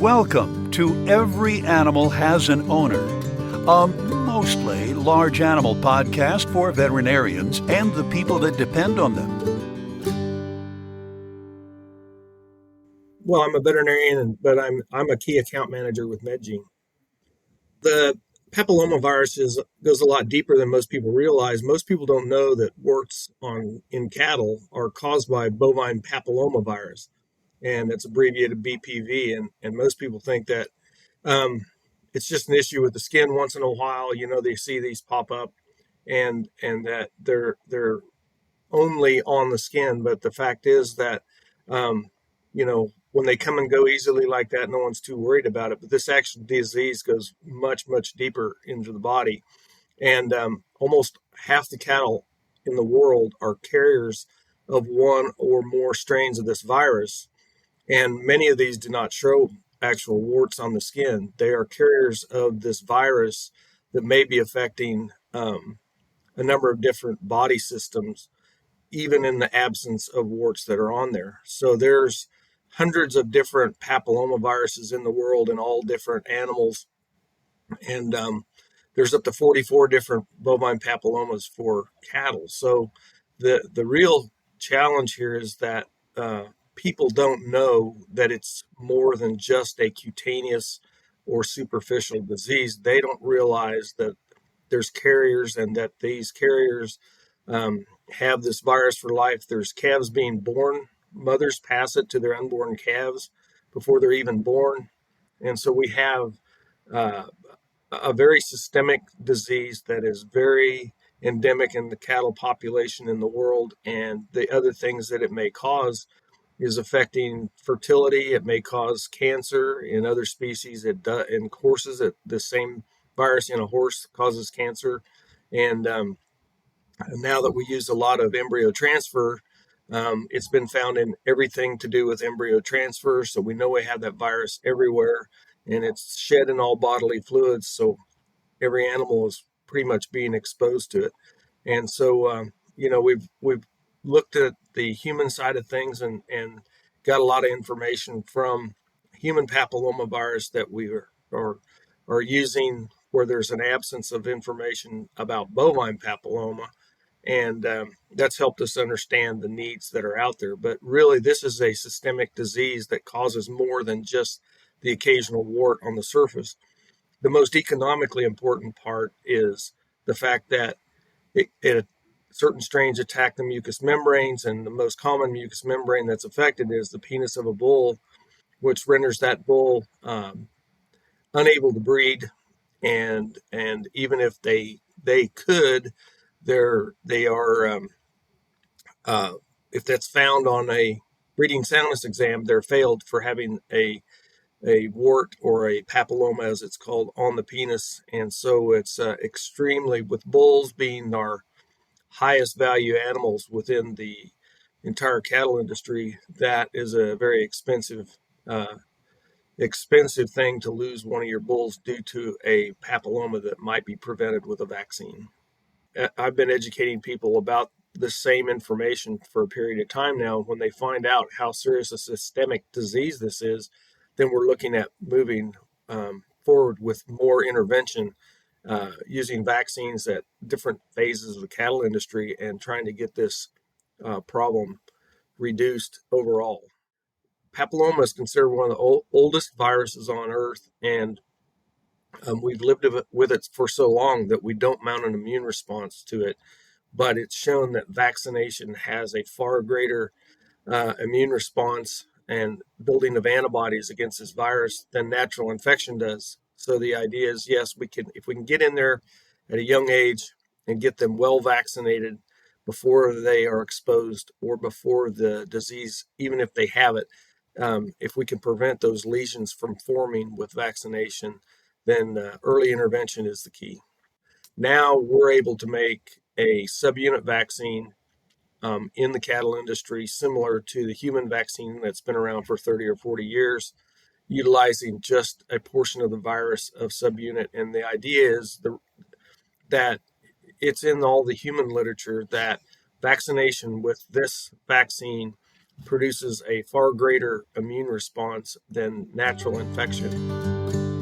Welcome to Every Animal Has an Owner, a mostly large animal podcast for veterinarians and the people that depend on them. Well, I'm a veterinarian, but I'm a key account manager with Medgene. The papilloma virus goes a lot deeper than most people realize. Most people don't know that warts in cattle are caused by bovine papilloma virus, and it's abbreviated BPV. And most people think that it's just an issue with the skin. Once in a while, they see these pop up, and that they're only on the skin. But the fact is that when they come and go easily like that, no one's too worried about it. But this actual disease goes much, much deeper into the body. And almost half the cattle in the world are carriers of one or more strains of this virus. And many of these do not show actual warts on the skin. They are carriers of this virus that may be affecting a number of different body systems, even in the absence of warts that are on there. So there's hundreds of different papilloma viruses in the world in all different animals. And there's up to 44 different bovine papillomas for cattle. So the real challenge here is that people don't know that it's more than just a cutaneous or superficial disease. They don't realize that there's carriers and that these carriers have this virus for life. There's calves being born. Mothers pass it to their unborn calves before they're even born. And so we have a very systemic disease that is very endemic in the cattle population in the world. And the other things that it may cause is affecting fertility. It may cause cancer in other species. In horses, the same virus in a horse causes cancer. And now that we use a lot of embryo transfer, it's been found in everything to do with embryo transfer. So we know we have that virus everywhere, and it's shed in all bodily fluids. So every animal is pretty much being exposed to it. And so, we've looked at the human side of things and got a lot of information from human papilloma virus that we are using where there's an absence of information about bovine papilloma. And that's helped us understand the needs that are out there. But really, this is a systemic disease that causes more than just the occasional wart on the surface. The most economically important part is the fact that certain strains attack the mucous membranes, and the most common mucous membrane that's affected is the penis of a bull, which renders that bull unable to breed. And even if they could, they are if that's found on a breeding soundness exam, they're failed for having a wart or a papilloma, as it's called, on the penis. And so it's extremely, with bulls being our highest value animals within the entire cattle industry, that is a very expensive thing to lose one of your bulls due to a papilloma that might be prevented with a vaccine. I've been educating people about the same information for a period of time now. When they find out how serious a systemic disease this is, then we're looking at moving forward with more intervention, using vaccines at different phases of the cattle industry and trying to get this problem reduced overall. Papilloma is considered one of the oldest viruses on Earth, and we've lived with it for so long that we don't mount an immune response to it. But it's shown that vaccination has a far greater immune response and building of antibodies against this virus than natural infection does. So the idea is, yes, if we can get in there at a young age and get them well vaccinated before they are exposed or before the disease, even if they have it, if we can prevent those lesions from forming with vaccination, then early intervention is the key. Now we're able to make a subunit vaccine in the cattle industry, similar to the human vaccine that's been around for 30 or 40 years, utilizing just a portion of the virus of subunit. And the idea is that it's in all the human literature that vaccination with this vaccine produces a far greater immune response than natural infection.